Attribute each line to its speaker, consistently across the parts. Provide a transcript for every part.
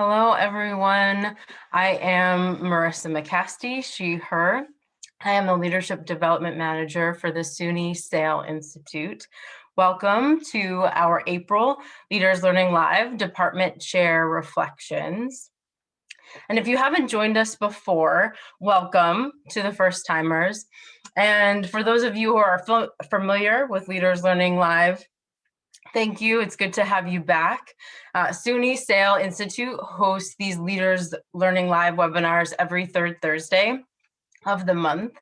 Speaker 1: Hello, everyone. I am Marissa McCasty, she, her. I am the Leadership Development Manager for the SUNY SAIL Institute. Welcome to our April Leaders Learning Live Department Chair Reflections. And if you haven't joined us before, welcome to the first timers. And for those of you who are familiar with Leaders Learning Live, thank you. It's good to have you back. SUNY SAIL Institute hosts these Leaders Learning Live webinars every third Thursday of the month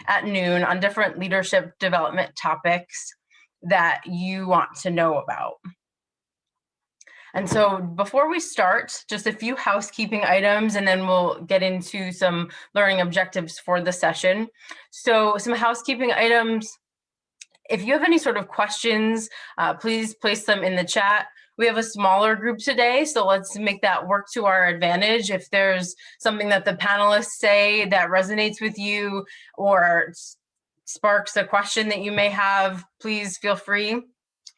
Speaker 1: at noon on different leadership development topics that you want to know about. And so before we start, just a few housekeeping items, and then we'll get into some learning objectives for the session. So some housekeeping items. If you have any sort of questions, please place them in the chat. We have a smaller group today, so let's make that work to our advantage. If there's something that the panelists say that resonates with you or sparks a question that you may have, please feel free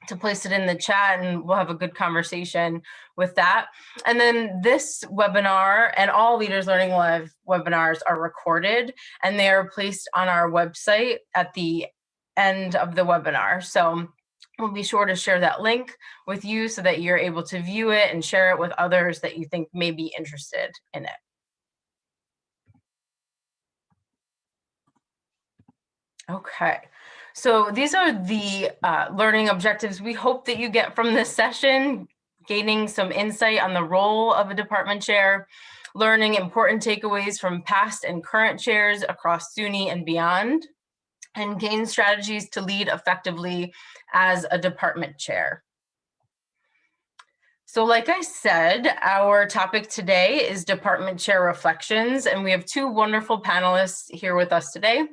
Speaker 1: to place it in the chat and we'll have a good conversation with that. And then this webinar and all Leaders Learning Live webinars are recorded and they are placed on our website at the end of the webinar. So we'll be sure to share that link with you so that you're able to view it and share it with others that you think may be interested in it. Okay, so these are the learning objectives we hope that you get from this session, gaining some insight on the role of a department chair, learning important takeaways from past and current chairs across SUNY and beyond, and gain strategies to lead effectively as a department chair. So like I said, our topic today is department chair reflections, and we have two wonderful panelists here with us today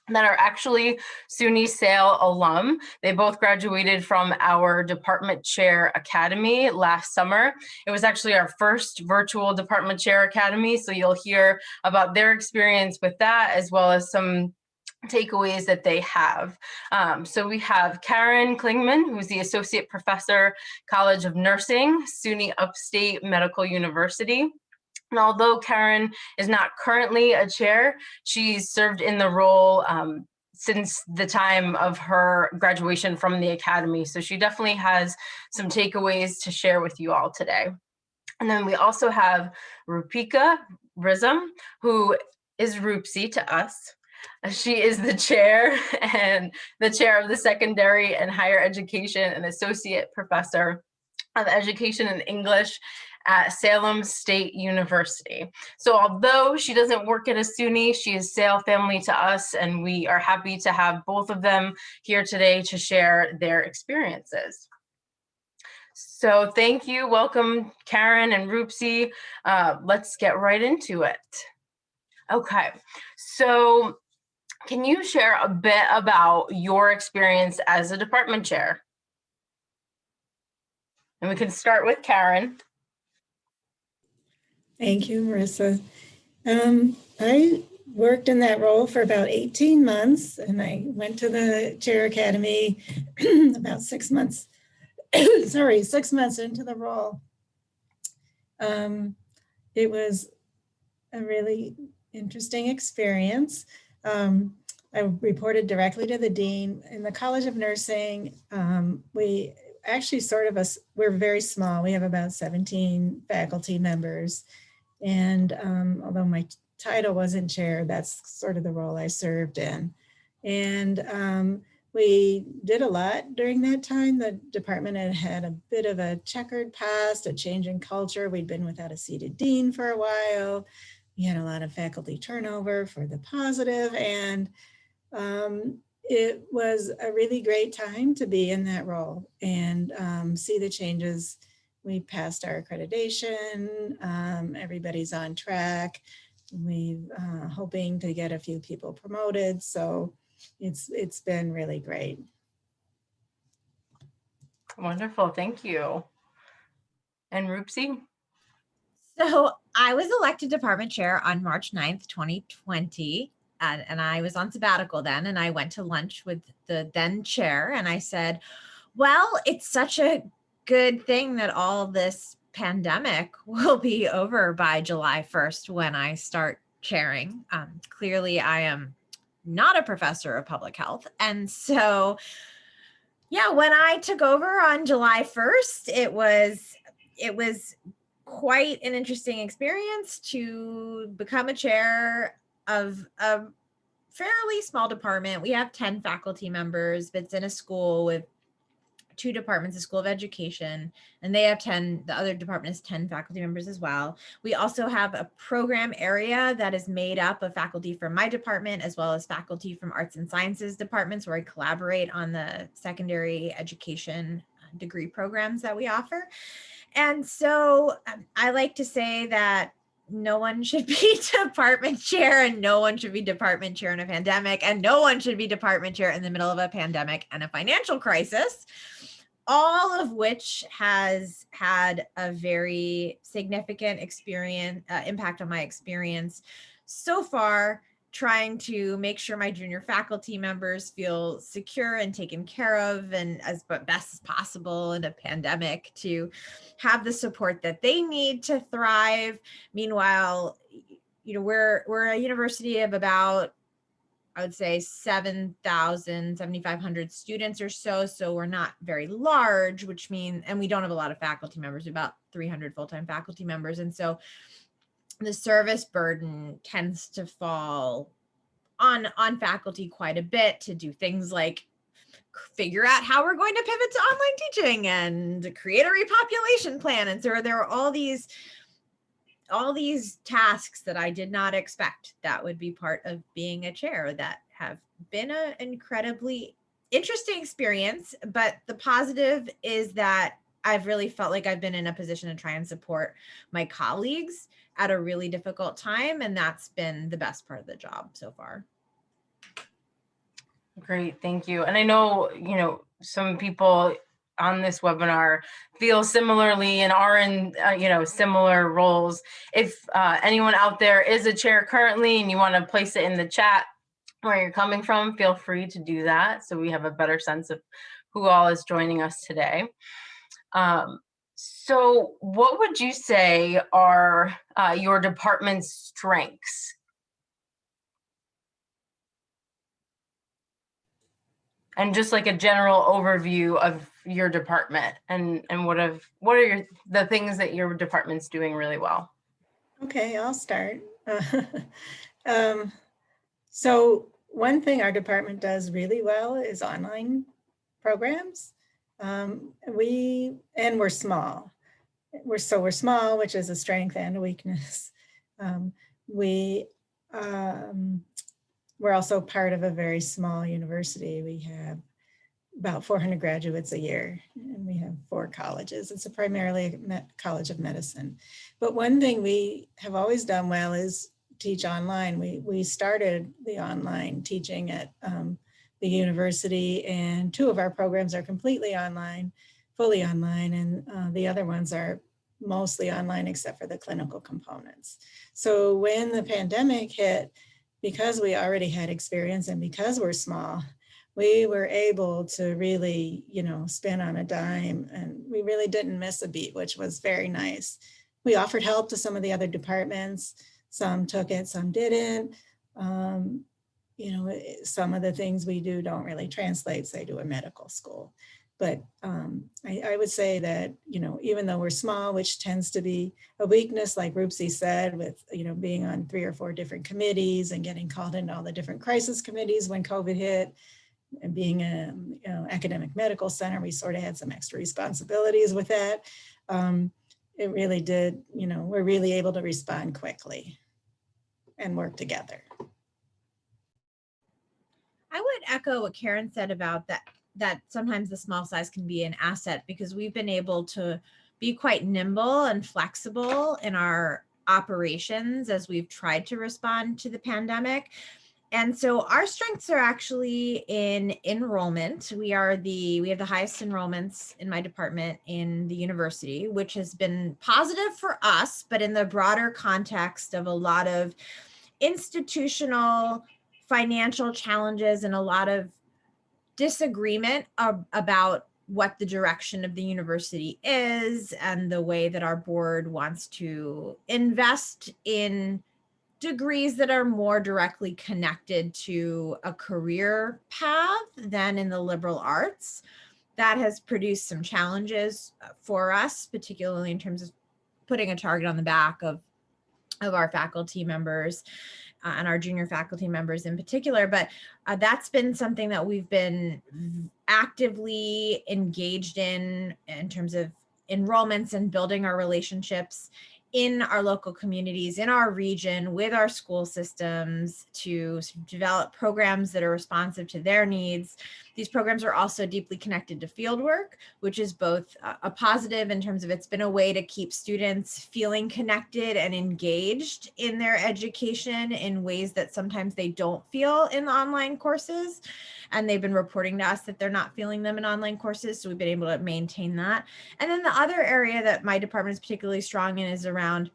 Speaker 1: that are actually SUNY SAIL alum. They both graduated from our Department Chair Academy last summer. It was actually our first virtual Department Chair Academy, so you'll hear about their experience with that as well as some takeaways that they have. So we have Karen Klingman, who's the Associate Professor, College of Nursing, SUNY Upstate Medical University. And although Karen is not currently a chair, she's served in the role since the time of her graduation from the academy. So she definitely has some takeaways to share with you all today. And then we also have Roopika who is Roopsie to us. She is the chair and the chair of the Secondary and Higher Education and Associate Professor of Education and English at Salem State University. So although she doesn't work at a SUNY, she is SAIL family to us, and we are happy to have both of them here today to share their experiences. So thank you, welcome Karen and Roopsie. Let's get right into it. Okay, so can you share a bit about your experience as a department chair? And we can start with Karen.
Speaker 2: Thank you, Marissa. I worked in that role for about 18 months, and I went to the Chair Academy about 6 months, 6 months into the role. It was a really interesting experience. I reported directly to the dean. In the College of Nursing, we actually we're very small. We have about 17 faculty members. And although my title wasn't chair, that's sort of the role I served in. And we did a lot during that time. The department had a bit of a checkered past, a change in culture. We'd been without a seated dean for a while. We had a lot of faculty turnover for the positive, and it was a really great time to be in that role and see the changes. We passed our accreditation, everybody's on track. We're hoping to get a few people promoted, so it's been really great.
Speaker 1: Wonderful, thank you. And Roopsie?
Speaker 3: So I was elected department chair on March 9th, 2020. And I was on sabbatical then, and I went to lunch with the then chair, and I said, well, it's such a good thing that all this pandemic will be over by July 1st when I start chairing. Clearly, I am not a professor of public health. And so, yeah, when I took over on July 1st, it was quite an interesting experience to become a chair of a fairly small department. We have 10 faculty members, but it's in a school with 2 departments, the School of Education, and they have 10, the other department is 10 faculty members as well. We also have a program area that is made up of faculty from my department, as well as faculty from arts and sciences departments, where I collaborate on the secondary education degree programs that we offer. And so I like to say that no one should be department chair, and no one should be department chair in a pandemic, and no one should be department chair in the middle of a pandemic and a financial crisis, all of which has had a very significant impact on my experience so far, trying to make sure my junior faculty members feel secure and taken care of, and as best as possible in a pandemic, to have the support that they need to thrive. Meanwhile, we're a university of about, I would say, 7,500 students or so. So we're not very large, which means, and we don't have a lot of faculty members, about 300 full-time faculty members. And so the service burden tends to fall on faculty quite a bit to do things like figure out how we're going to pivot to online teaching and create a repopulation plan. And so there are all these tasks that I did not expect that would be part of being a chair, that have been an incredibly interesting experience. But the positive is that I've really felt like I've been in a position to try and support my colleagues at a really difficult time. And that's been the best part of the job so far.
Speaker 1: Great, thank you. And I know, some people on this webinar feel similarly and are in, similar roles. If anyone out there is a chair currently and you want to place it in the chat where you're coming from, feel free to do that, so we have a better sense of who all is joining us today. So what would you say are your department's strengths? And just like a general overview of your department, and what are the things that your department's doing really well?
Speaker 2: Okay, I'll start. So one thing our department does really well is online programs. We're small. We're small, which is a strength and a weakness. We're also part of a very small university. We have about 400 graduates a year, and we have 4 colleges. It's primarily a college of medicine. But one thing we have always done well is teach online. We started the online teaching at the university, and 2 of our programs are completely online, fully online, and the other ones are mostly online except for the clinical components. So when the pandemic hit, because we already had experience and because we're small, we were able to really, spin on a dime, and we really didn't miss a beat, which was very nice. We offered help to some of the other departments. Some took it, some didn't. Some of the things we do don't really translate, say, to a medical school. But I would say that, even though we're small, which tends to be a weakness, like Roopsie said, with, being on 3 or 4 different committees and getting called into all the different crisis committees when COVID hit, and being an academic medical center, we sort of had some extra responsibilities with that. It really did, we're really able to respond quickly and work together.
Speaker 3: I would echo what Karen said about that sometimes the small size can be an asset, because we've been able to be quite nimble and flexible in our operations as we've tried to respond to the pandemic. And so our strengths are actually in enrollment. We have the highest enrollments in my department in the university, which has been positive for us, but in the broader context of a lot of institutional financial challenges and a lot of disagreement about what the direction of the university is and the way that our board wants to invest in degrees that are more directly connected to a career path than in the liberal arts. That has produced some challenges for us, particularly in terms of putting a target on the back of our faculty members and our junior faculty members in particular. But that's been something that we've been actively engaged in terms of enrollments and building our relationships in our local communities, in our region, with our school systems to develop programs that are responsive to their needs. These programs are also deeply connected to fieldwork, which is both a positive in terms of it's been a way to keep students feeling connected and engaged in their education in ways that sometimes they don't feel in the online courses. And they've been reporting to us that they're not feeling them in online courses. So we've been able to maintain that. And then the other area that my department is particularly strong in is around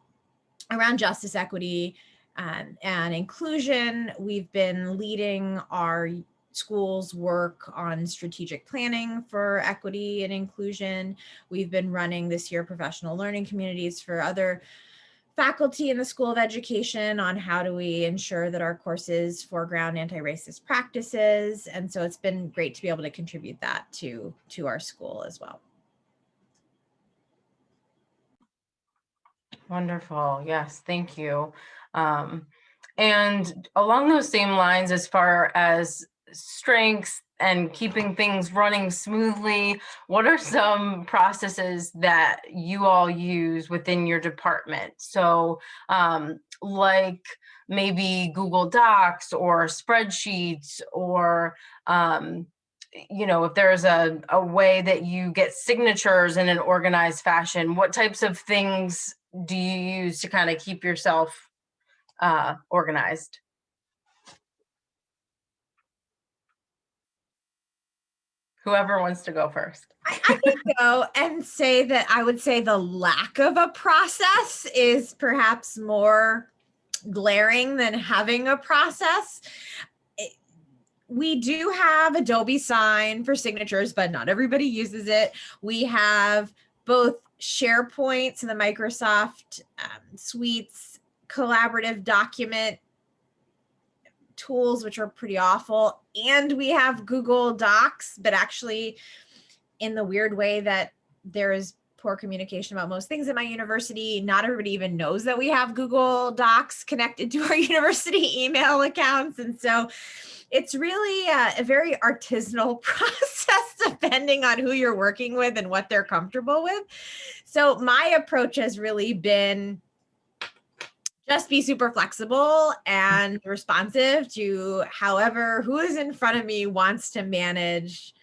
Speaker 3: justice, equity, and inclusion. We've been leading our schools' work on strategic planning for equity and inclusion. We've been running this year professional learning communities for other faculty in the School of Education on how do we ensure that our courses foreground anti-racist practices. And so it's been great to be able to contribute that to our school as well.
Speaker 1: Wonderful. Yes, thank you. And along those same lines, as far as strengths and keeping things running smoothly, what are some processes that you all use within your department? So like maybe Google Docs or spreadsheets, or if there's a way that you get signatures in an organized fashion, what types of things do you use to kind of keep yourself organized? Whoever wants to go first.
Speaker 3: I can go and say that I would say the lack of a process is perhaps more glaring than having a process. We do have Adobe Sign for signatures, but not everybody uses it. We have both SharePoint, so the Microsoft Suites collaborative document tools, which are pretty awful. And we have Google Docs, but actually in the weird way that there is poor communication about most things at my university, not everybody even knows that we have Google Docs connected to our university email accounts. And so it's really a very artisanal process depending on who you're working with and what they're comfortable with. So my approach has really been just be super flexible and responsive to who is in front of me wants to manage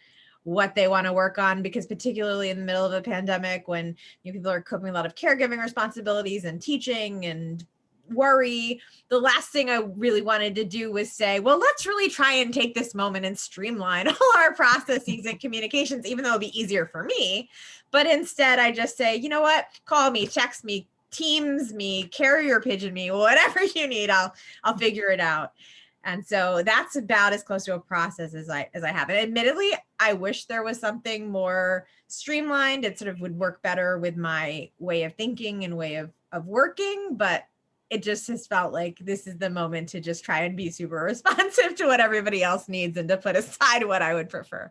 Speaker 3: what they want to work on, because particularly in the middle of a pandemic when people are coping with a lot of caregiving responsibilities and teaching and worry, the last thing I really wanted to do was say, well, let's really try and take this moment and streamline all our processes and communications, even though it'd be easier for me. But instead I just say, you know what, call me, text me, Teams me, carrier pigeon me, whatever you need, I'll figure it out. And so that's about as close to a process as I have. And admittedly, I wish there was something more streamlined. It sort of would work better with my way of thinking and way of working, but it just has felt like this is the moment to just try and be super responsive to what everybody else needs and to put aside what I would prefer.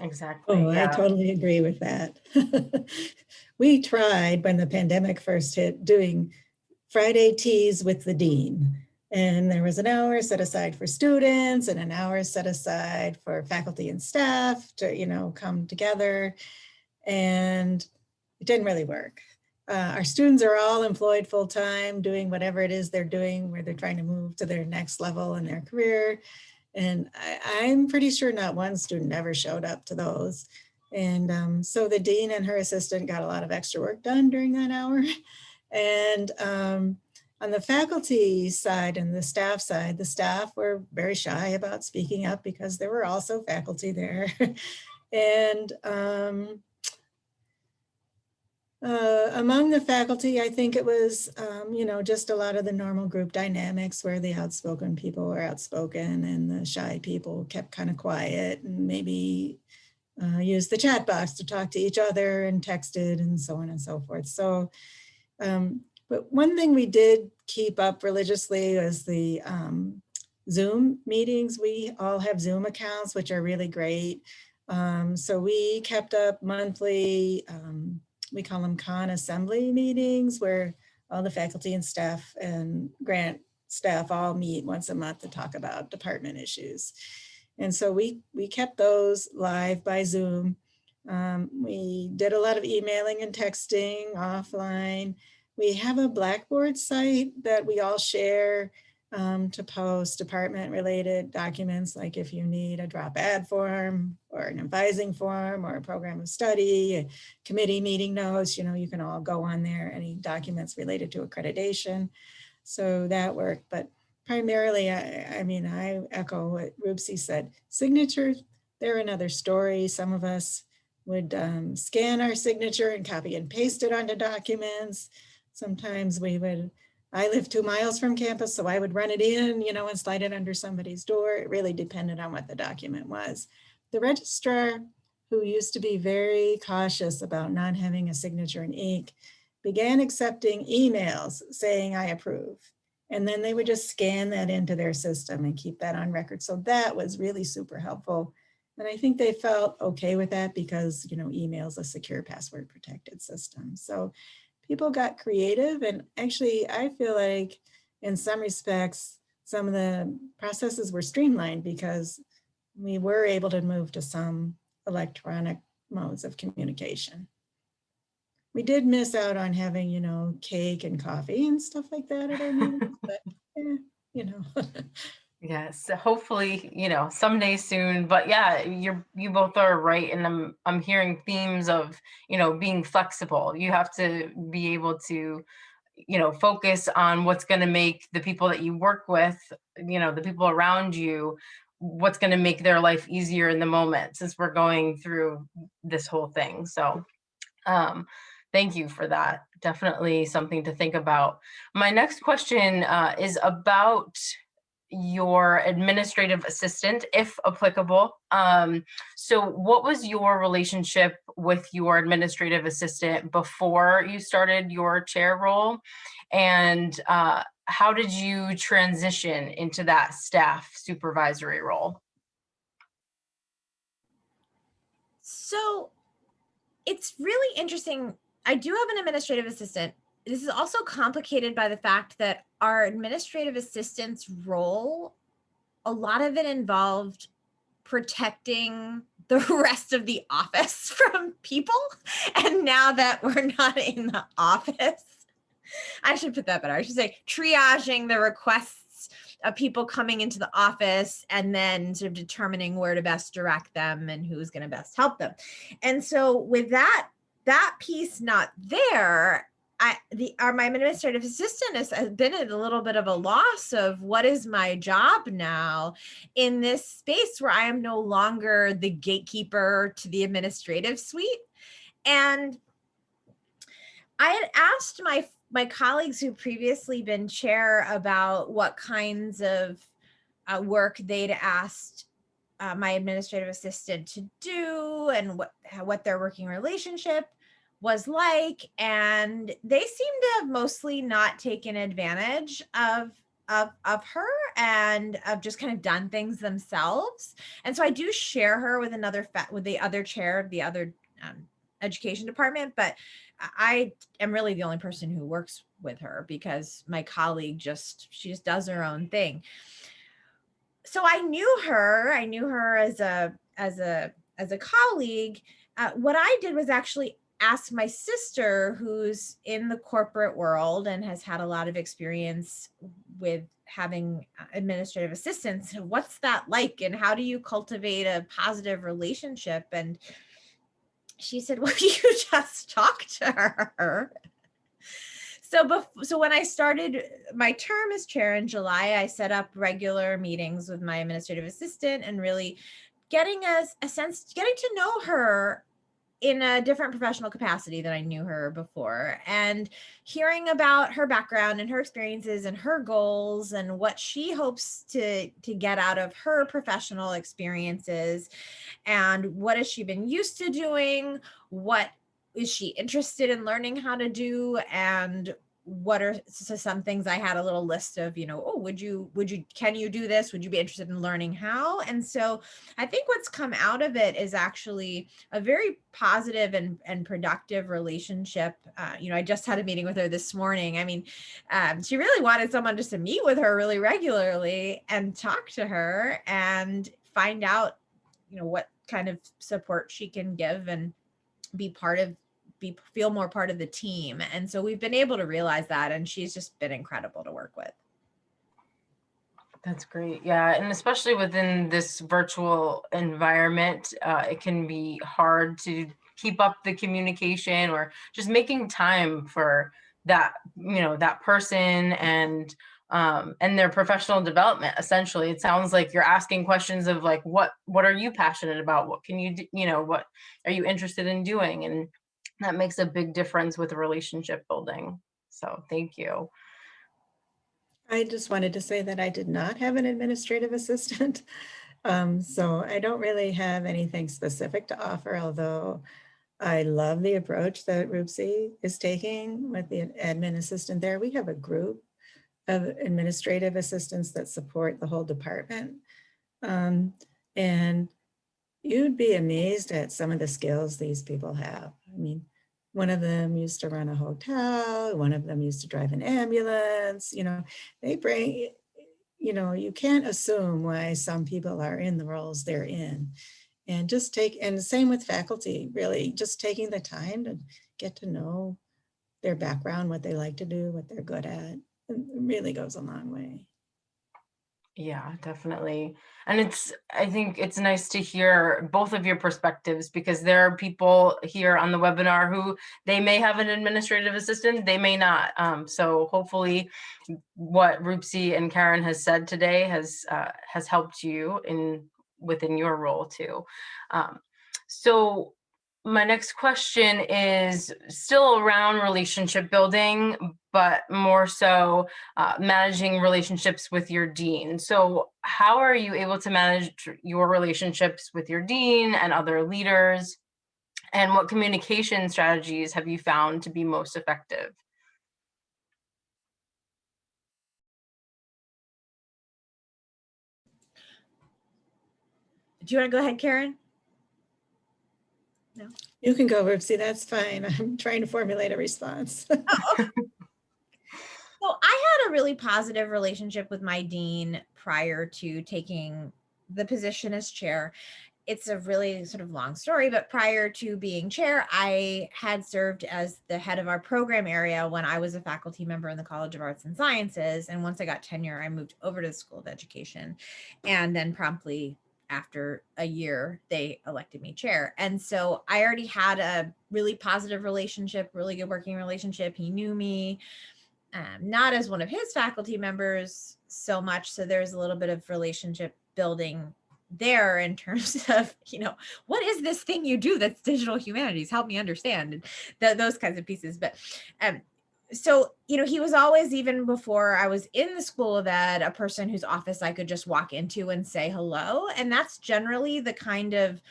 Speaker 1: Exactly.
Speaker 2: Oh, yeah. I totally agree with that. We tried when the pandemic first hit doing Friday teas with the dean. And there was an hour set aside for students and an hour set aside for faculty and staff to, come together. And it didn't really work. Our students are all employed full-time doing whatever it is they're doing, where they're trying to move to their next level in their career. And I'm pretty sure not one student ever showed up to those. And so the dean and her assistant got a lot of extra work done during that hour. And on the faculty side and the staff side, the staff were very shy about speaking up because there were also faculty there. And among the faculty, I think it was, just a lot of the normal group dynamics where the outspoken people were outspoken and the shy people kept kind of quiet, and maybe used the chat box to talk to each other and texted and so on and so forth. So, but one thing we did keep up religiously was the Zoom meetings. We all have Zoom accounts, which are really great. So we kept up monthly, we call them con assembly meetings, where all the faculty and staff and grant staff all meet once a month to talk about department issues. And so we kept those live by Zoom. We did a lot of emailing and texting offline. We have a Blackboard site that we all share to post department related documents, like if you need a drop ad form or an advising form or a program of study, a committee meeting notes, you know, you can all go on there, any documents related to accreditation. So that worked. But primarily, I mean, I echo what Roopsie said. Signatures, they're another story. Some of us would scan our signature and copy and paste it onto documents. Sometimes I live 2 miles from campus, so I would run it in, you know, and slide it under somebody's door. It really depended on what the document was. The registrar, who used to be very cautious about not having a signature in ink, began accepting emails saying, I approve. And then they would just scan that into their system and keep that on record. So that was really super helpful. And I think they felt okay with that because, you know, email's a secure password protected system. So people got creative, and actually I feel like in some respects, some of the processes were streamlined because we were able to move to some electronic modes of communication. We did miss out on having, you know, cake and coffee and stuff like that at our meetings, but you know.
Speaker 1: Yes, hopefully, you know, someday soon. But yeah, you both are right, and I'm hearing themes of, you know, being flexible. You have to be able to, you know, focus on what's going to make the people that you work with, you know, the people around you, what's going to make their life easier in the moment, since we're going through this whole thing. So thank you for that. Definitely something to think about. My next question is about your administrative assistant, if applicable. So what was your relationship with your administrative assistant before you started your chair role? And how did you transition into that staff supervisory role?
Speaker 3: So it's really interesting. I do have an administrative assistant. This is also complicated by the fact that our administrative assistant's role, a lot of it involved protecting the rest of the office from people. And now that we're not in the office, I should put that better. I should say triaging the requests of people coming into the office and then sort of determining where to best direct them and who's going to best help them. And so with that piece not there, my administrative assistant has been at a little bit of a loss of what is my job now in this space where I am no longer the gatekeeper to the administrative suite. And I had asked my colleagues who previously been chair about what kinds of work they'd asked my administrative assistant to do and what their working relationship was like. And they seem to have mostly not taken advantage of her and of just kind of done things themselves. And so I do share her with with the other chair of the other education department, but I am really the only person who works with her because my colleague she just does her own thing. So I knew her as a colleague. What I did was actually ask my sister, who's in the corporate world and has had a lot of experience with having administrative assistants, what's that like and how do you cultivate a positive relationship? And she said, well, you just talk to her. So when I started my term as chair in July, I set up regular meetings with my administrative assistant and really getting to know her in a different professional capacity than I knew her before, and hearing about her background and her experiences and her goals and what she hopes to get out of her professional experiences, and what has she been used to doing, what is she interested in learning how to do, and what are some things I had a little list of, can you do this? Would you be interested in learning how? And so I think what's come out of it is actually a very positive and productive relationship. I just had a meeting with her this morning. I mean, she really wanted someone just to meet with her really regularly and talk to her and find out, what kind of support she can give and feel more part of the team. And so we've been able to realize that, and she's just been incredible to work with.
Speaker 1: That's great. Yeah. And especially within this virtual environment, it can be hard to keep up the communication or just making time for that, that person and their professional development. Essentially, it sounds like you're asking questions of like, what are you passionate about? What can you do? What are you interested in doing? And that makes a big difference with relationship building. So thank you.
Speaker 2: I just wanted to say that I did not have an administrative assistant. So I don't really have anything specific to offer, although I love the approach that Roopsi is taking with the admin assistant there. We have a group of administrative assistants that support the whole department. And you'd be amazed at some of the skills these people have. I mean, one of them used to run a hotel, one of them used to drive an ambulance, they bring, you can't assume why some people are in the roles they're in. And and same with faculty, really, just taking the time to get to know their background, what they like to do, what they're good at, it really goes a long way.
Speaker 1: Yeah, definitely. And I think it's nice to hear both of your perspectives, because there are people here on the webinar who they may have an administrative assistant, they may not. So hopefully what Roopsi and Karen has said today has helped you within your role too. So my next question is still around relationship building, but more so managing relationships with your dean. So how are you able to manage your relationships with your dean and other leaders? And what communication strategies have you found to be most effective?
Speaker 3: Do you want to go ahead, Karen?
Speaker 2: No. You can go, Roopsi, that's fine. I'm trying to formulate a response.
Speaker 3: Oh, okay. So I had a really positive relationship with my dean prior to taking the position as chair. It's a really sort of long story, but prior to being chair, I had served as the head of our program area when I was a faculty member in the College of Arts and Sciences. And once I got tenure, I moved over to the School of Education. And then promptly after a year, they elected me chair. And so I already had a really positive relationship, really good working relationship. He knew me, not as one of his faculty members so much. So there's a little bit of relationship building there in terms of, what is this thing you do that's digital humanities? Help me understand, and those kinds of pieces. But so, he was always, even before I was in the School of Ed, a person whose office I could just walk into and say hello. And that's generally the kind of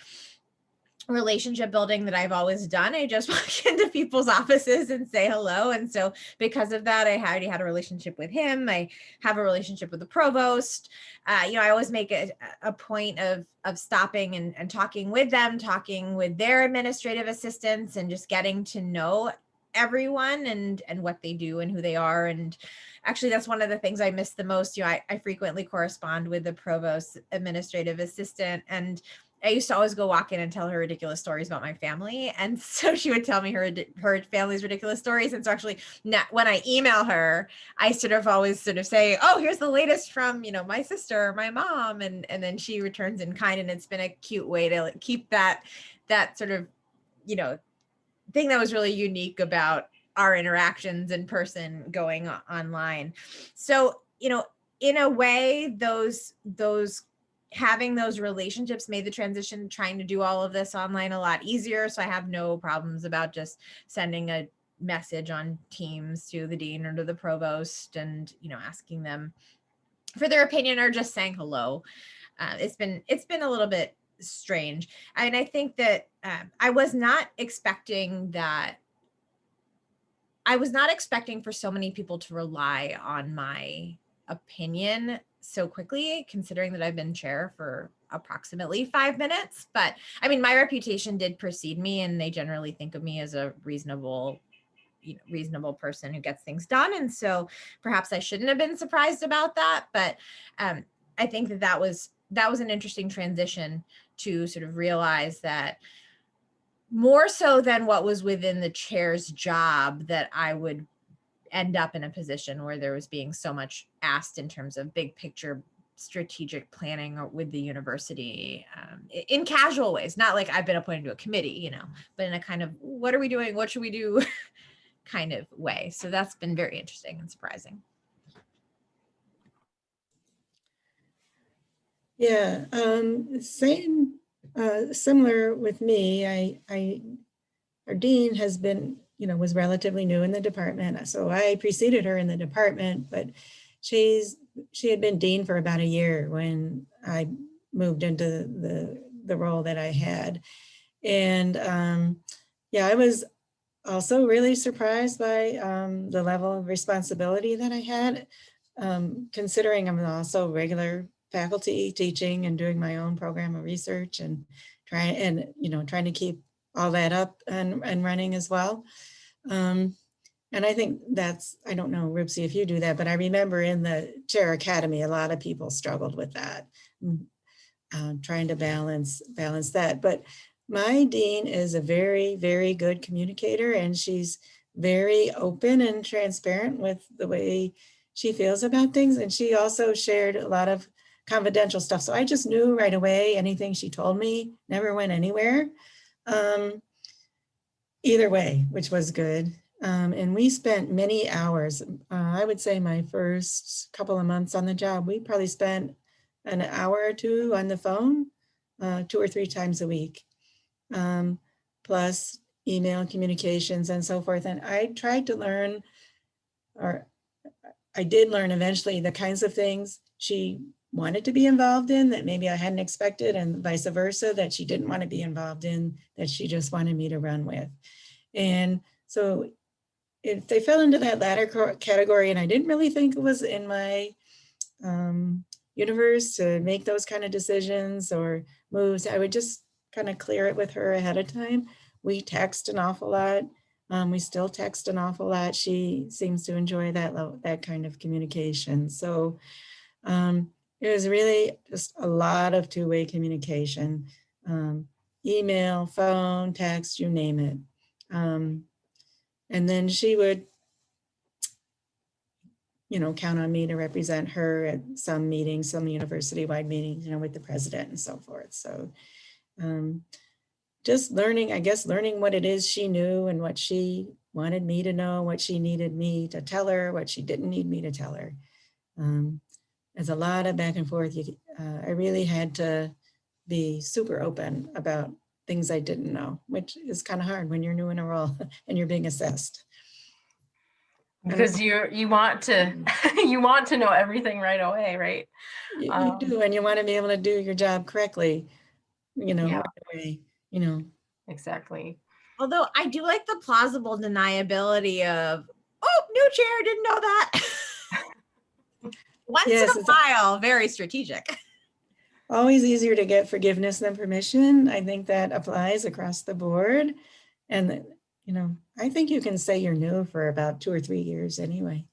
Speaker 3: relationship building that I've always done. I just walk into people's offices and say hello. And so because of that, I already had a relationship with him. I have a relationship with the provost. I always make a point of stopping and talking with them, talking with their administrative assistants, and just getting to know everyone and what they do and who they are. And actually, that's one of the things I miss the most. I frequently correspond with the provost administrative assistant, and I used to always go walk in and tell her ridiculous stories about my family. And so she would tell me her family's ridiculous stories. And so actually when I email her, I always say, oh, here's the latest from, my sister or my mom. And then she returns in kind. And it's been a cute way to keep that sort of, thing that was really unique about our interactions in person going online. So, in a way, those having those relationships made the transition, trying to do all of this online, a lot easier. So I have no problems about just sending a message on Teams to the dean or to the provost and, asking them for their opinion or just saying hello. It's been a little bit strange. And I think that I was not expecting for so many people to rely on my opinion so quickly, considering that I've been chair for approximately 5 minutes. But I mean, my reputation did precede me, and they generally think of me as a reasonable person who gets things done. And so perhaps I shouldn't have been surprised about that. But I think that was an interesting transition to sort of realize that, more so than what was within the chair's job, that I would end up in a position where there was being so much asked in terms of big picture strategic planning or with the university, in casual ways, not like I've been appointed to a committee, but in a kind of, what are we doing? What should we do? kind of way. So that's been very interesting and surprising.
Speaker 2: Yeah, similar with me. Our dean has been, was relatively new in the department. So I preceded her in the department, but she had been dean for about a year when I moved into the role that I had. And yeah, I was also really surprised by the level of responsibility that I had, considering I'm also regular faculty teaching and doing my own program of research and trying to keep all that up and running as well. And I think I don't know, Rupsi, if you do that, but I remember in the Chair Academy, a lot of people struggled with that, trying to balance that. But my dean is a very, very good communicator, and she's very open and transparent with the way she feels about things. And she also shared a lot of confidential stuff. So I just knew right away anything she told me never went anywhere, either way, which was good. And we spent many hours, I would say my first couple of months on the job, we probably spent an hour or two on the phone, 2 or 3 times a week, plus email communications and so forth. And I tried to learn, or I did learn eventually, the kinds of things she wanted to be involved in that maybe I hadn't expected, and vice versa, that she didn't want to be involved in, that she just wanted me to run with. And so if they fell into that latter category, and I didn't really think it was in my universe to make those kind of decisions or moves, I would just kind of clear it with her ahead of time. We text an awful lot. We still text an awful lot. She seems to enjoy that kind of communication. So it was really just a lot of two-way communication, email, phone, text, you name it. And then she would, count on me to represent her at some meetings, some university-wide meetings, with the president and so forth. So just learning what it is she knew and what she wanted me to know, what she needed me to tell her, what she didn't need me to tell her. There's a lot of back and forth. I really had to be super open about things I didn't know, which is kind of hard when you're new in a role and you're being assessed.
Speaker 1: Because you want to you want to know everything right away, right?
Speaker 2: You do, and you want to be able to do your job correctly, right away,
Speaker 1: Exactly.
Speaker 3: Although I do like the plausible deniability of, oh, new chair, didn't know that. Once in a while, very strategic.
Speaker 2: Always easier to get forgiveness than permission. I think that applies across the board. And, I think you can say you're new for about 2 or 3 years anyway.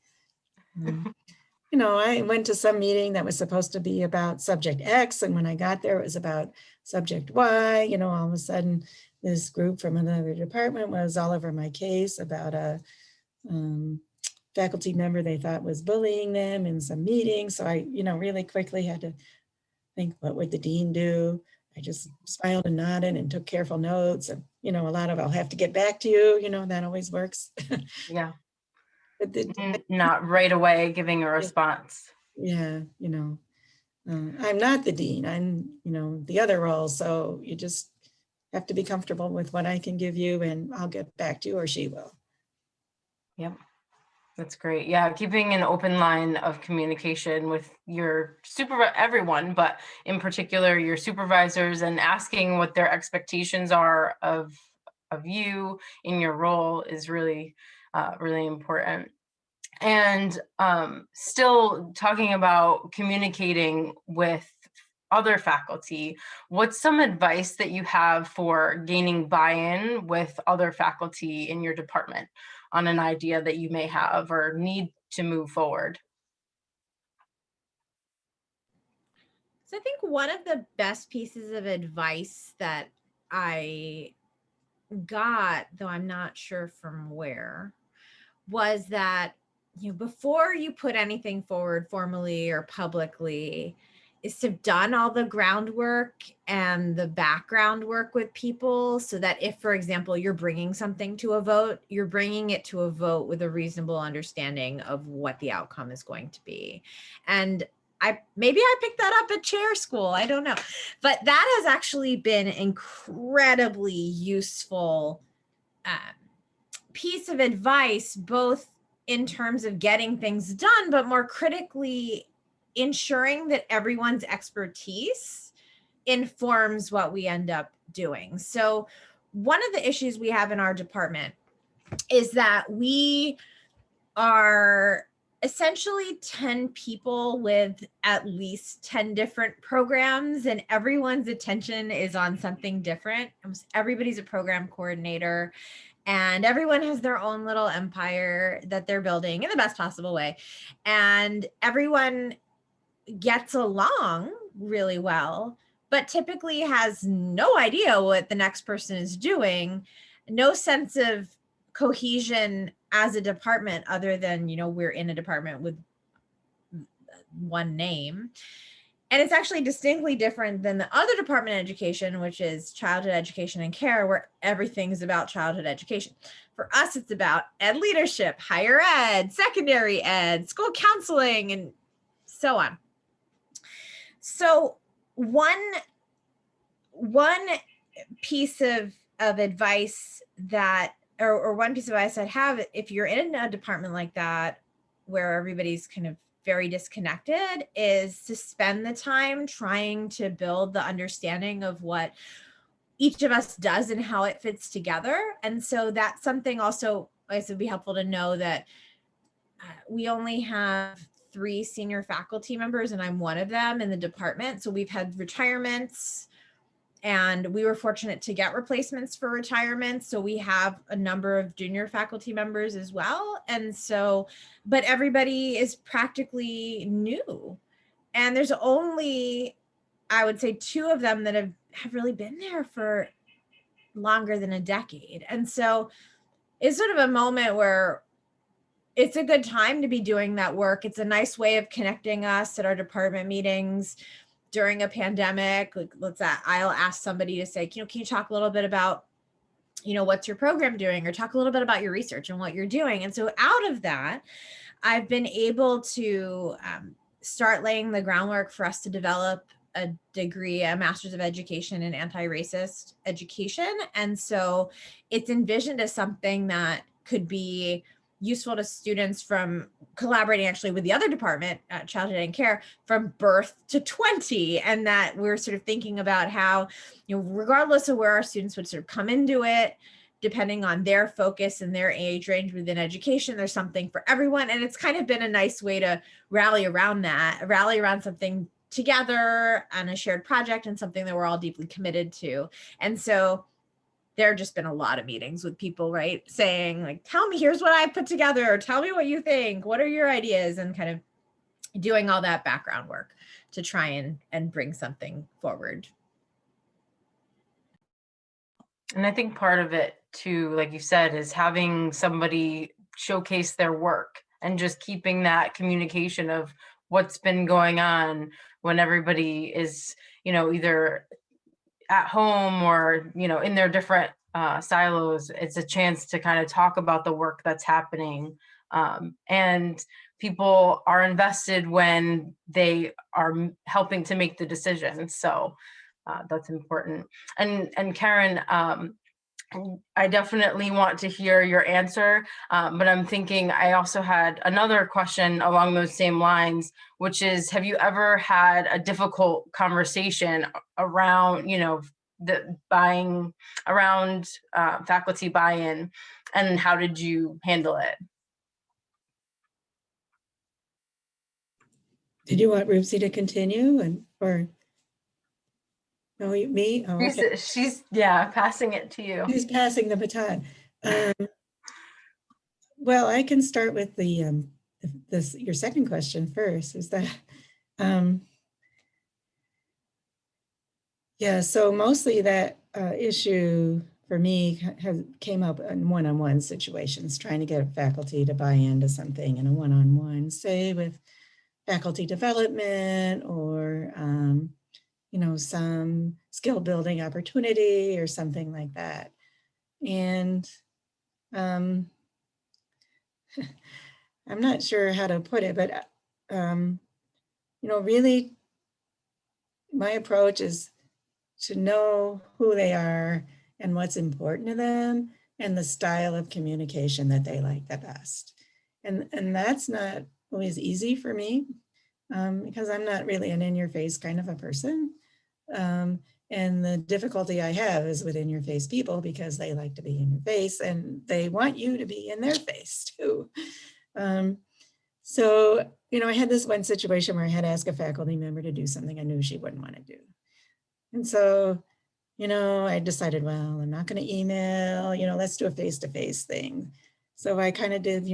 Speaker 2: I went to some meeting that was supposed to be about subject X, and when I got there, it was about subject Y. All of a sudden, this group from another department was all over my case about a faculty member they thought was bullying them in some meeting. So I, really quickly had to think, what would the dean do? I just smiled and nodded and took careful notes. And, a lot of, I'll have to get back to you, that always works.
Speaker 1: Yeah.
Speaker 2: But
Speaker 1: not right away giving a response.
Speaker 2: Yeah, I'm not the dean, I'm, the other role. So you just have to be comfortable with what I can give you, and I'll get back to you, or she will.
Speaker 1: Yep. That's great. Yeah, keeping an open line of communication with your everyone, but in particular your supervisors, and asking what their expectations are of you in your role is really, really important. And still talking about communicating with other faculty, what's some advice that you have for gaining buy-in with other faculty in your department on an idea that you may have or need to move forward?
Speaker 3: So I think one of the best pieces of advice that I got, though I'm not sure from where, was that, before you put anything forward formally or publicly, is to have done all the groundwork and the background work with people, so that if, for example, you're bringing something to a vote, you're bringing it to a vote with a reasonable understanding of what the outcome is going to be. And maybe I picked that up at chair school, I don't know, but that has actually been incredibly useful piece of advice, both in terms of getting things done, but more critically, ensuring that everyone's expertise informs what we end up doing. So one of the issues we have in our department is that we are essentially 10 people with at least 10 different programs, and everyone's attention is on something different. Almost everybody's a program coordinator, and everyone has their own little empire that they're building in the best possible way. And everyone gets along really well, but typically has no idea what the next person is doing, no sense of cohesion as a department, other than, we're in a department with one name. And it's actually distinctly different than the other department in education, which is childhood education and care, where everything's about childhood education. For us, it's about ed leadership, higher ed, secondary ed, school counseling, and so on. So one piece of advice that, or one piece of advice I'd have, if you're in a department like that, where everybody's kind of very disconnected, is to spend the time trying to build the understanding of what each of us does and how it fits together. And so that's something also, I guess it'd be helpful to know that we only have 3 senior faculty members, and I'm one of them in the department. So we've had retirements, and we were fortunate to get replacements for retirement. So we have a number of junior faculty members as well. And so, but everybody is practically new. And there's only, I would say, 2 of them that have really been there for longer than a decade. And so it's sort of a moment where it's a good time to be doing that work. It's a nice way of connecting us at our department meetings during a pandemic. Like, I'll ask somebody to say, can you talk a little bit about, what's your program doing, or talk a little bit about your research and what you're doing. And so out of that, I've been able to start laying the groundwork for us to develop a degree, a master's of education in anti-racist education. And so it's envisioned as something that could be useful to students from collaborating actually with the other department, childhood and care, from birth to 20. And that we're sort of thinking about how, regardless of where our students would sort of come into it, depending on their focus and their age range within education, there's something for everyone. And it's kind of been a nice way to rally around something together on a shared project, and something that we're all deeply committed to. And so there have just been a lot of meetings with people, right, saying like, tell me, here's what I put together, or tell me what you think, what are your ideas, and kind of doing all that background work to try and bring something forward.
Speaker 1: And I think part of it too, like you said, is having somebody showcase their work, and just keeping that communication of what's been going on when everybody is, either at home or, in their different silos. It's a chance to kind of talk about the work that's happening. And people are invested when they are helping to make the decisions. So that's important. And Karen, I definitely want to hear your answer, but I'm thinking I also had another question along those same lines, which is, have you ever had a difficult conversation around, the buying, around faculty buy-in, and how did you handle it?
Speaker 2: Did you want Roopsie to continue or? No, me? Oh, okay.
Speaker 1: She's passing it to you.
Speaker 2: She's passing the baton. Well, I can start with your second question first. Is that yeah? So mostly that issue for me came up in one-on-one situations, trying to get faculty to buy into something in a one-on-one, say with faculty development or some skill building opportunity or something like that. And I'm not sure how to put it, but really my approach is to know who they are and what's important to them and the style of communication that they like the best. And that's not always easy for me because I'm not really an in-your-face kind of a person. And the difficulty I have is with in-your-face people because they like to be in your face and they want you to be in their face too. So, I had this one situation where I had to ask a faculty member to do something I knew she wouldn't want to do. And so, I decided, well, I'm not going to email, let's do a face-to-face thing. So I kind of did,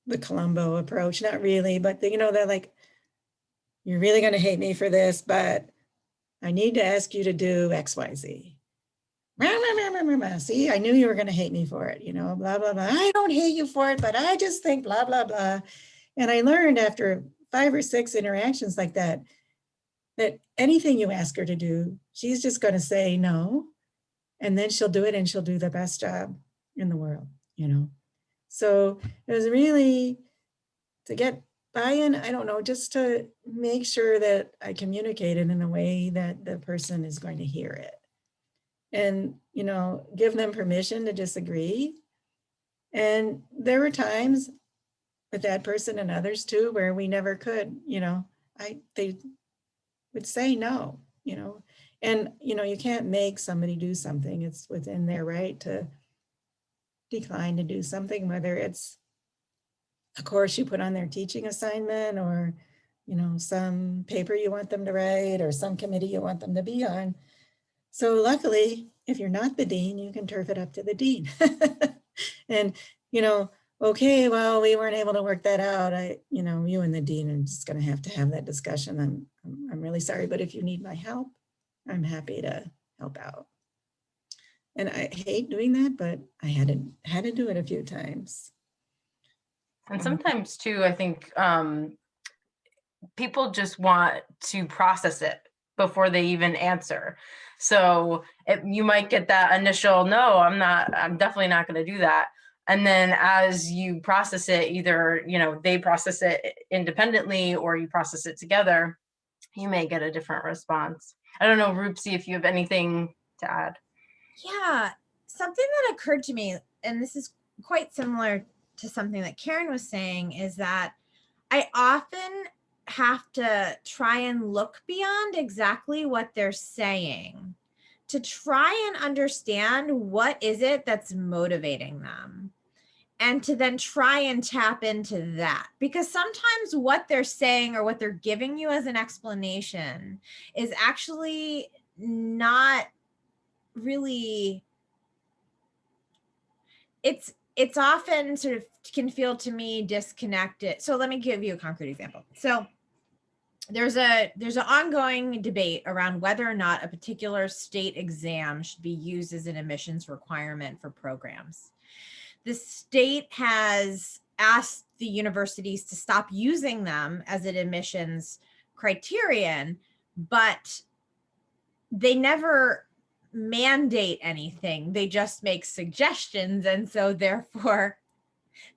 Speaker 2: the Columbo approach, not really, but they're like, you're really going to hate me for this, but I need to ask you to do X, Y, Z. See, I knew you were going to hate me for it, blah, blah, blah. I don't hate you for it, but I just think blah, blah, blah. And I learned after 5 or 6 interactions like that anything you ask her to do, she's just going to say no. And then she'll do it and she'll do the best job in the world, So it was really to get buy-in, I don't know, just to make sure that I communicated in a way that the person is going to hear it. And, give them permission to disagree. And there were times with that person and others too, where we never could, they would say no, and, you can't make somebody do something. It's within their right to decline to do something, whether it's a course you put on their teaching assignment or, some paper you want them to write or some committee you want them to be on. So luckily, if you're not the dean, you can turf it up to the dean. And, okay, well, we weren't able to work that out. You and the dean are just going to have that discussion. I'm really sorry, but if you need my help, I'm happy to help out. And I hate doing that, but I had to do it a few times.
Speaker 1: And sometimes too, I think people just want to process it before they even answer. So you might get that initial, no, I'm definitely not going to do that. And then as you process it, either, they process it independently or you process it together, you may get a different response. I don't know, Roopsie, if you have anything to add.
Speaker 3: Yeah, something that occurred to me, and this is quite similar to something that Karen was saying, is that I often have to try and look beyond exactly what they're saying to try and understand what is it that's motivating them, and to then try and tap into that, because sometimes what they're saying or what they're giving you as an explanation is actually not really, it's often sort of can feel to me disconnected. So let me give you a concrete example. So there's an ongoing debate around whether or not a particular state exam should be used as an admissions requirement for programs. The state has asked the universities to stop using them as an admissions criterion, but they never mandate anything. They just make suggestions. And so therefore,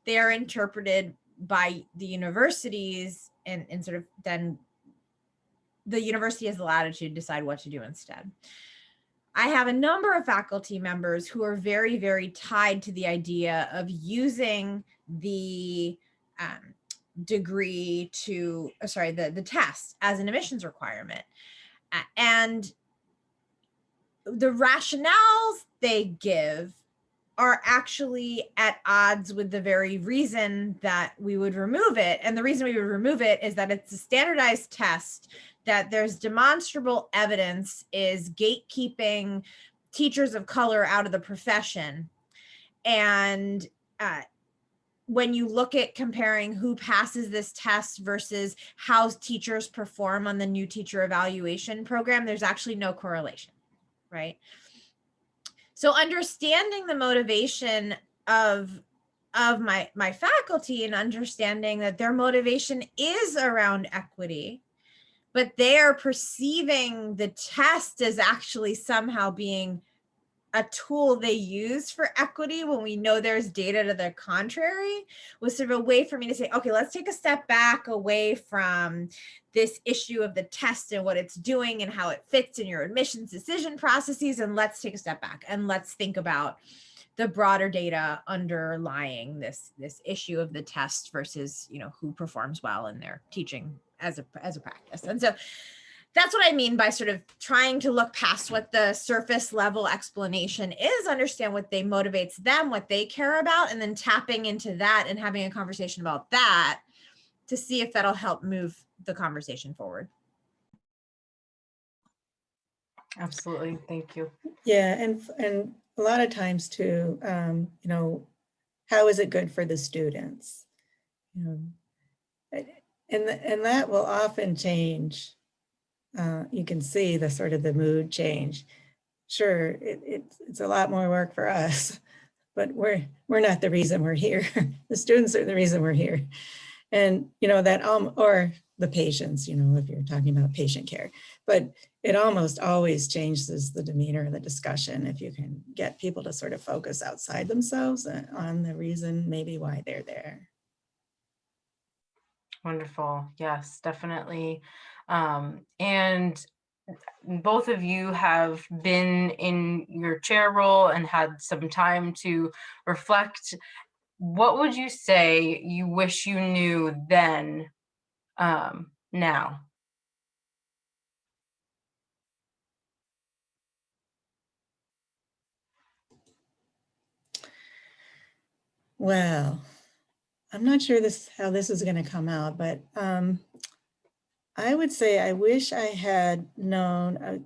Speaker 3: they are interpreted by the universities, and sort of then the university has the latitude to decide what to do instead. I have a number of faculty members who are very, very tied to the idea of using the degree to, the test as an admissions requirement. And the rationales they give are actually at odds with the very reason that we would remove it. And the reason we would remove it is that it's a standardized test, that there's demonstrable evidence is gatekeeping teachers of color out of the profession. And when you look at comparing who passes this test versus how teachers perform on the new teacher evaluation program, there's actually no correlation, right? So understanding the motivation of my faculty and understanding that their motivation is around equity, but they are perceiving the test as actually somehow being a tool they use for equity when we know there's data to the contrary, was sort of a way for me to say, okay, let's take a step back away from this issue of the test and what it's doing and how it fits in your admissions decision processes. And let's take a step back and let's think about the broader data underlying this issue of the test versus, who performs well in their teaching as a practice. And so that's what I mean by sort of trying to look past what the surface level explanation is, understand what motivates them, what they care about, and then tapping into that and having a conversation about that to see if that'll help move the conversation forward.
Speaker 1: Absolutely. Thank you.
Speaker 2: Yeah, and a lot of times too, how is it good for the students? And that will often change. You can see the sort of the mood change. Sure, it's a lot more work for us, but we're not the reason we're here. The students are the reason we're here. And that or the patients, if you're talking about patient care, but it almost always changes the demeanor of the discussion if you can get people to sort of focus outside themselves on the reason maybe why they're there.
Speaker 1: Wonderful. Yes, definitely. And both of you have been in your chair role and had some time to reflect. What would you say you wish you knew then, now?
Speaker 2: Well, I'm not sure how this is going to come out, but I would say I wish I had known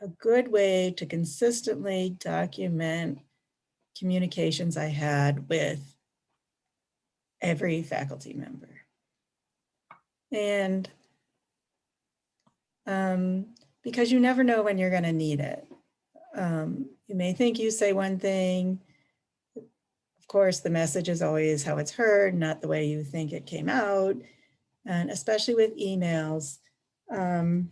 Speaker 2: a good way to consistently document communications I had with every faculty member. And because you never know when you're going to need it. You may think you say one thing. Of course, the message is always how it's heard, not the way you think it came out. And especially with emails, when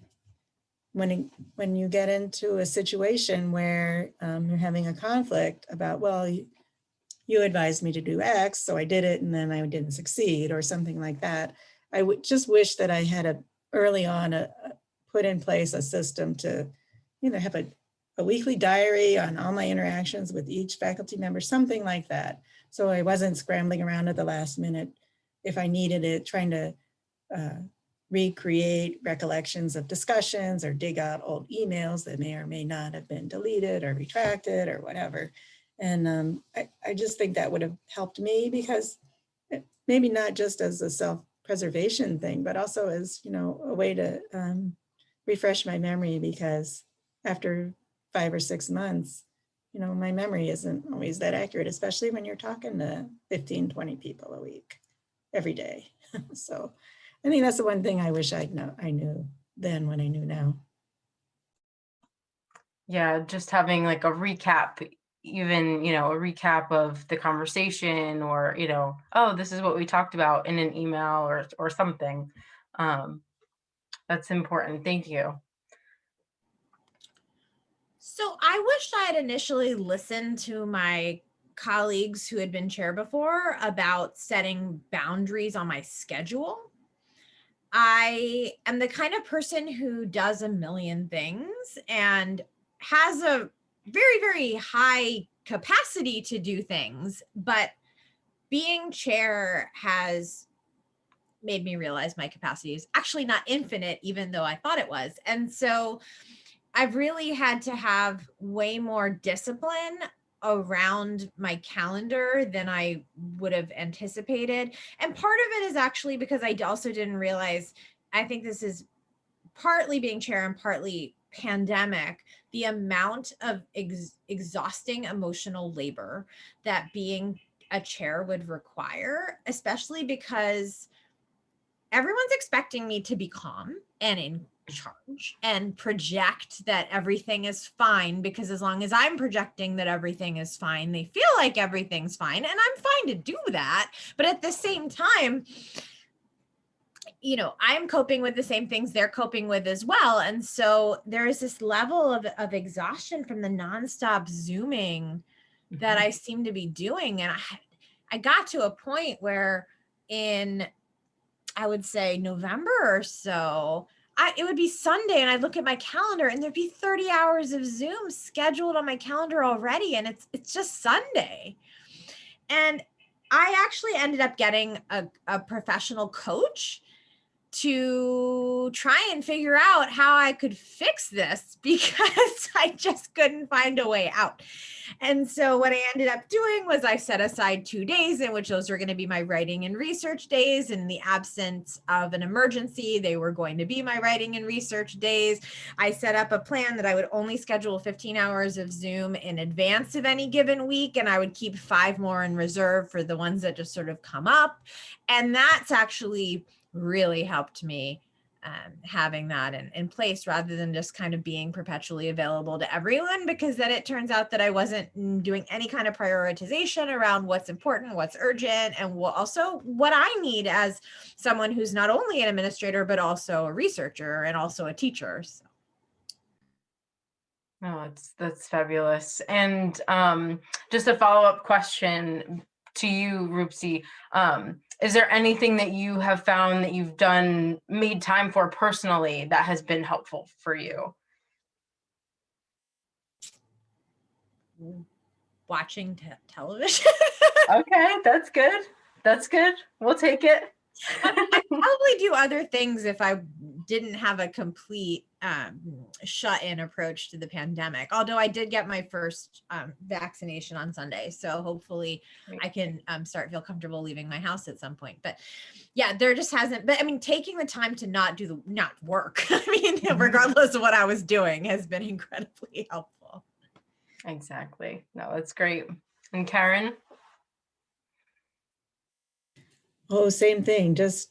Speaker 2: you get into a situation where you're having a conflict about, well, you advised me to do X, so I did it, and then I didn't succeed, or something like that. I would just wish that I had early on put in place a system to, have a weekly diary on all my interactions with each faculty member, something like that. So I wasn't scrambling around at the last minute if I needed it, trying to recreate recollections of discussions or dig out old emails that may or may not have been deleted or retracted or whatever. And I just think that would have helped me, because maybe not just as a self-preservation thing, but also as, a way to refresh my memory, because after 5 or 6 months, my memory isn't always that accurate, especially when you're talking to 15, 20 people a week, every day. So I think that's the one thing I wish I knew then when I knew now.
Speaker 1: Yeah, just having like a recap, even, a recap of the conversation, or, oh, this is what we talked about in an email or something. That's important. Thank you.
Speaker 3: So I wished I had initially listened to my colleagues who had been chair before about setting boundaries on my schedule. I am the kind of person who does a million things and has a very, very high capacity to do things, but being chair has made me realize my capacity is actually not infinite, even though I thought it was. And so I've really had to have way more discipline around my calendar than I would have anticipated. And part of it is actually because I also didn't realize, I think this is partly being chair and partly pandemic, the amount of exhausting emotional labor that being a chair would require, especially because everyone's expecting me to be calm and in charge and project that everything is fine, because as long as I'm projecting that everything is fine, they feel like everything's fine, and I'm fine to do that. But at the same time, you know, I'm coping with the same things they're coping with as well. And so there is this level of exhaustion from the nonstop Zooming that I seem to be doing. And I got to a point where in, I would say November or so, it would be Sunday and I'd look at my calendar and there'd be 30 hours of Zoom scheduled on my calendar already. And it's just Sunday. And I actually ended up getting a professional coach to try and figure out how I could fix this, because I just couldn't find a way out. And so what I ended up doing was I set aside 2 days in which those were going to be my writing and research days. In the absence of an emergency, they were going to be my writing and research days. I set up a plan that I would only schedule 15 hours of Zoom in advance of any given week, and I would keep 5 more in reserve for the ones that just sort of come up. And that's actually really helped me having that in place, rather than just kind of being perpetually available to everyone, because then it turns out that I wasn't doing any kind of prioritization around what's important, what's urgent, and also what I need as someone who's not only an administrator, but also a researcher and also a teacher. So.
Speaker 1: Oh, that's fabulous. And just a follow-up question to you, Roopsi. Is there anything that you have found that you've made time for personally that has been helpful for you?
Speaker 3: Watching television.
Speaker 1: Okay, that's good. That's good. We'll take it.
Speaker 3: I'd probably do other things if I didn't have a complete shut-in approach to the pandemic. Although I did get my first vaccination on Sunday, so hopefully I can feel comfortable leaving my house at some point. But yeah, there just hasn't. But I mean, taking the time to not work, I mean, regardless of what I was doing, has been incredibly helpful.
Speaker 1: Exactly. No, that's great. And Karen?
Speaker 2: Oh, same thing, just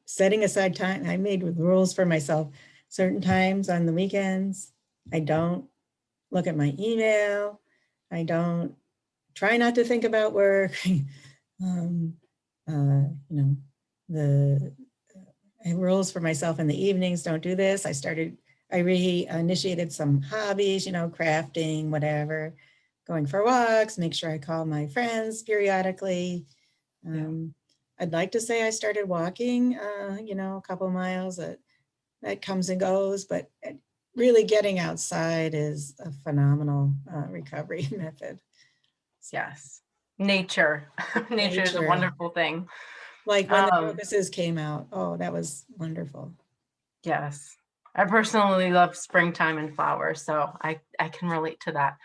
Speaker 2: setting aside time. I made rules for myself. Certain times on the weekends, I don't look at my email. I don't try not to think about work. I have rules for myself in the evenings. Don't do this. I reinitiated some hobbies, crafting, whatever, going for walks, make sure I call my friends periodically. I'd like to say I started walking, a couple of miles. That comes and goes, but really getting outside is a phenomenal recovery method.
Speaker 1: Yes. Nature. Nature is a wonderful thing.
Speaker 2: Like when the crocuses came out. Oh, that was wonderful.
Speaker 1: Yes. I personally love springtime and flowers, so I can relate to that.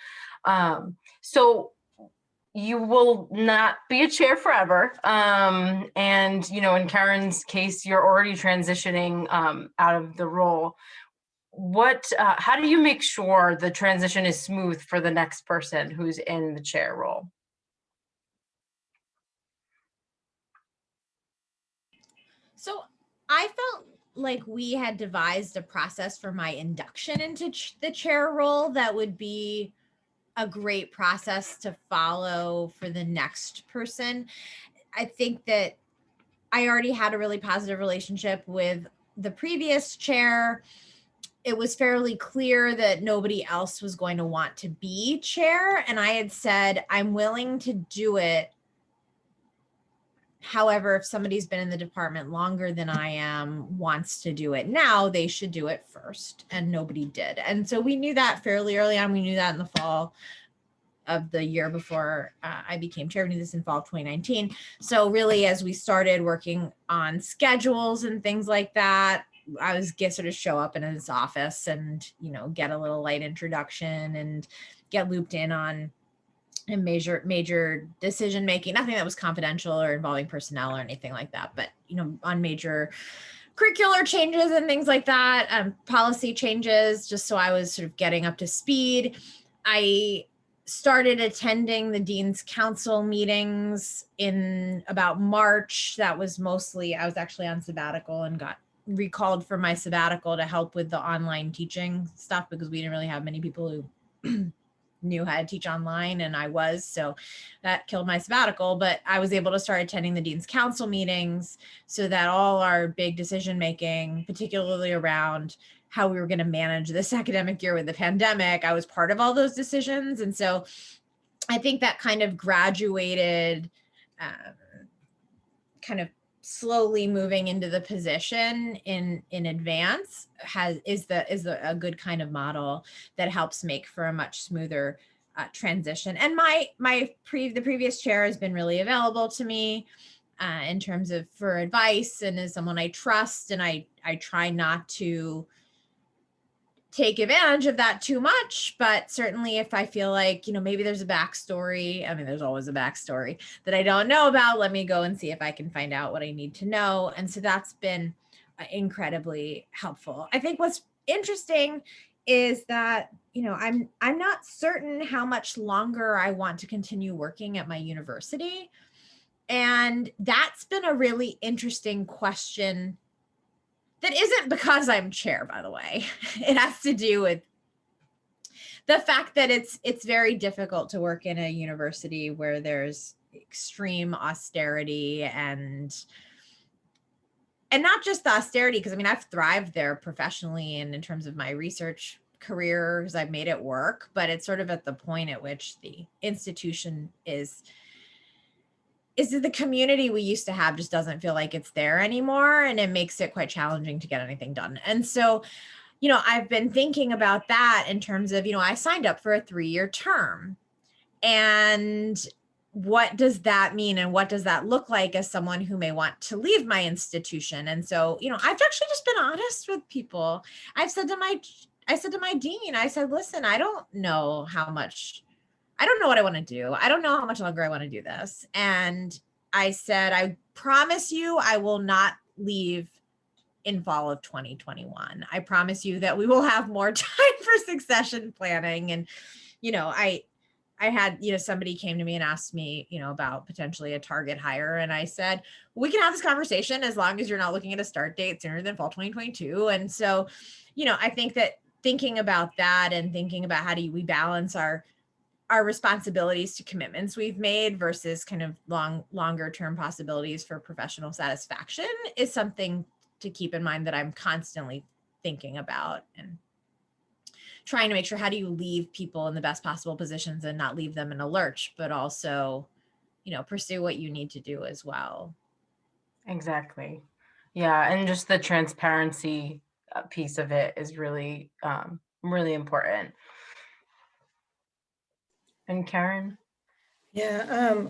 Speaker 1: So you will not be a chair forever. And, in Karen's case, you're already transitioning out of the role. How do you make sure the transition is smooth for the next person who's in the chair role?
Speaker 3: So I felt like we had devised a process for my induction into the chair role that would be a great process to follow for the next person. I think that I already had a really positive relationship with the previous chair, it was fairly clear that nobody else was going to want to be chair. And I had said, I'm willing to do it. However, if somebody's been in the department longer than I am, wants to do it now, they should do it first. And nobody did. And so we knew that fairly early on. We knew that in the fall of the year before I became chair. We knew this in fall of 2019. So really, as we started working on schedules and things like that, I was sort of show up in his office and, you know, get a little light introduction and get looped in on and major decision making, nothing that was confidential or involving personnel or anything like that, but, you know, on major curricular changes and things like that, policy changes, just so I was sort of getting up to speed. I started attending the Dean's Council meetings in about March. That was mostly, I was actually on sabbatical and got recalled from my sabbatical to help with the online teaching stuff because we didn't really have many people who knew how to teach online, and I was, so that killed my sabbatical. But I was able to start attending the Dean's Council meetings so that all our big decision making, particularly around how we were going to manage this academic year with the pandemic, I was part of all those decisions. And so I think that kind of graduated, kind of slowly moving into the position in advance is a good kind of model that helps make for a much smoother transition. And the previous chair has been really available to me in terms of for advice, and is someone I trust, and I try not to take advantage of that too much, but certainly if I feel like, you know, maybe there's a backstory, I mean, there's always a backstory that I don't know about, let me go and see if I can find out what I need to know. And so that's been incredibly helpful. I think what's interesting is that, you know, I'm not certain how much longer I want to continue working at my university. And that's been a really interesting question. That isn't because I'm chair, by the way. It has to do with the fact that it's very difficult to work in a university where there's extreme austerity and not just the austerity, because I mean, I've thrived there professionally and in terms of my research career, because I've made it work, but it's sort of at the point at which the institution is the community we used to have just doesn't feel like it's there anymore. And it makes it quite challenging to get anything done. And so, you know, I've been thinking about that in terms of, you know, I signed up for a 3-year term. And what does that mean? And what does that look like as someone who may want to leave my institution? And so, you know, I've actually just been honest with people. I said to my dean, I said, listen, I don't know what I want to do. I don't know how much longer I want to do this. And I said, I promise you, I will not leave in fall of 2021. I promise you that we will have more time for succession planning. And, you know, I had, you know, somebody came to me and asked me, you know, about potentially a target hire. And I said, we can have this conversation as long as you're not looking at a start date sooner than fall 2022. And so, you know, I think that thinking about that and thinking about how do we balance our responsibilities to commitments we've made versus kind of longer term possibilities for professional satisfaction is something to keep in mind that I'm constantly thinking about and trying to make sure, how do you leave people in the best possible positions and not leave them in a lurch, but also, you know, pursue what you need to do as well.
Speaker 1: Exactly. Yeah. And just the transparency piece of it is really, really important. And Karen?
Speaker 2: Yeah,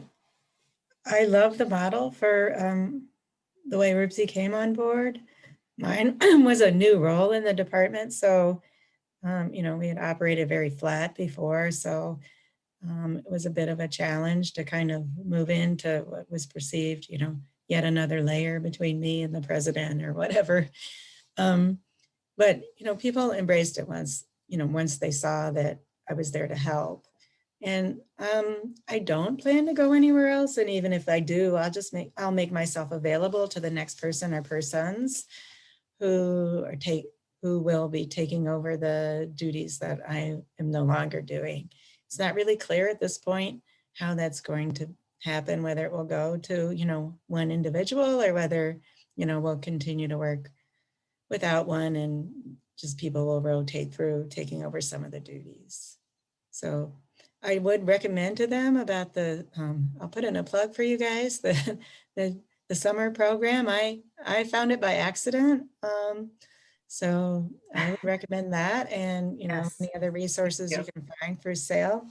Speaker 2: I love the model for the way Roopsie came on board. Mine was a new role in the department, so you know, we had operated very flat before, so it was a bit of a challenge to kind of move into what was perceived, you know, yet another layer between me and the president or whatever. But you know, people embraced it once they saw that I was there to help. And I don't plan to go anywhere else. And even if I do, I'll make myself available to the next person or persons who will be taking over the duties that I am no longer doing. It's not really clear at this point how that's going to happen, whether it will go to, you know, one individual or whether, you know, we'll continue to work without one and just people will rotate through taking over some of the duties. So I would recommend to them about the, I'll put in a plug for you guys, the summer program. I found it by accident. So I would recommend that, and
Speaker 1: Yes.
Speaker 2: any other resources you can find through SAIL.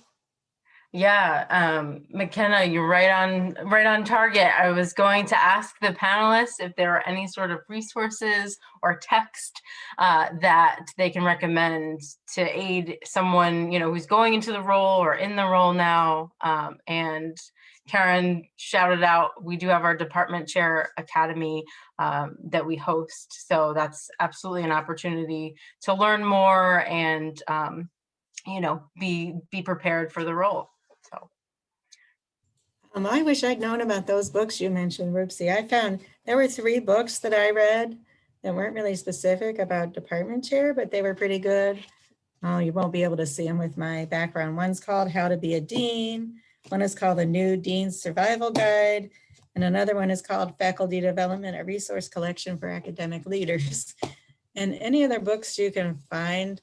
Speaker 1: Yeah, McKenna, you're right on target. I was going to ask the panelists if there are any sort of resources or text that they can recommend to aid someone, who's going into the role or in the role now. And Karen shouted out, we do have our department chair academy that we host. So that's absolutely an opportunity to learn more and be prepared for the role. So
Speaker 2: I wish I'd known about those books you mentioned, Roopsie. I found there were 3 books that I read that weren't really specific about department chair, but they were pretty good. Oh, you won't be able to see them with my background. One's called How to Be a Dean. One is called The New Dean's Survival Guide. And another one is called Faculty Development, a Resource Collection for Academic Leaders. And any other books you can find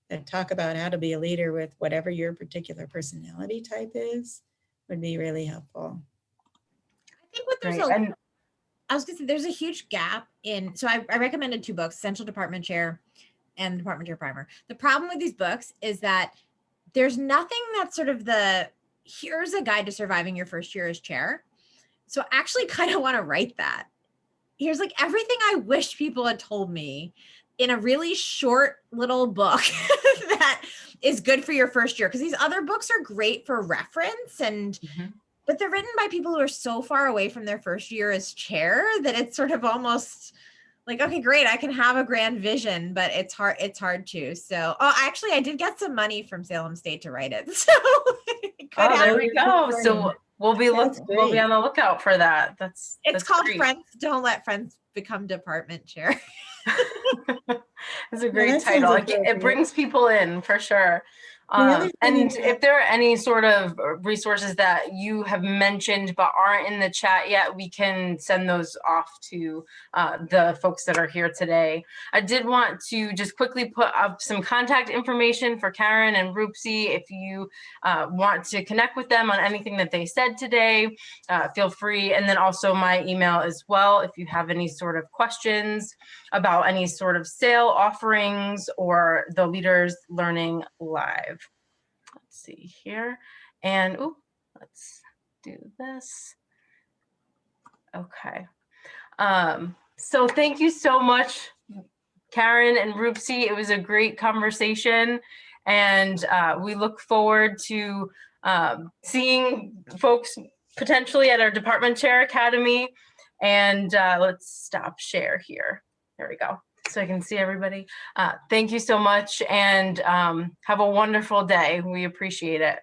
Speaker 2: that talk about how to be a leader with whatever your particular personality type is would be really helpful.
Speaker 3: I think what there's I was gonna say there's a huge gap in, so I recommended 2 books, Essential Department Chair and Department Chair Primer. The problem with these books is that there's nothing that's sort of here's a guide to surviving your first year as chair. So I actually kind of want to write that. Here's like everything I wish people had told me in a really short little book that is good for your first year. Because these other books are great for reference but they're written by people who are so far away from their first year as chair that it's sort of almost like, okay, great, I can have a grand vision, but it's hard to. So, actually, I did get some money from Salem State to write it. So,
Speaker 1: there we go. So we'll be on the lookout for that. That's
Speaker 3: called
Speaker 1: great.
Speaker 3: Friends Don't Let Friends Become Department Chair.
Speaker 1: It's a great title. It brings people in for sure. And if there are any sort of resources that you have mentioned but aren't in the chat yet, we can send those off to the folks that are here today. I did want to just quickly put up some contact information for Karen and Roopsie. If you want to connect with them on anything that they said today, feel free. And then also my email as well, if you have any sort of questions about any sort of SAIL offerings or the Leaders Learning Live. Let's see here. And let's do this. Okay. So thank you so much, Karen and Roopsie. It was a great conversation. And we look forward to seeing folks potentially at our Department Chair Academy. And let's stop share here. There we go. So I can see everybody. Thank you so much, and have a wonderful day. We appreciate it.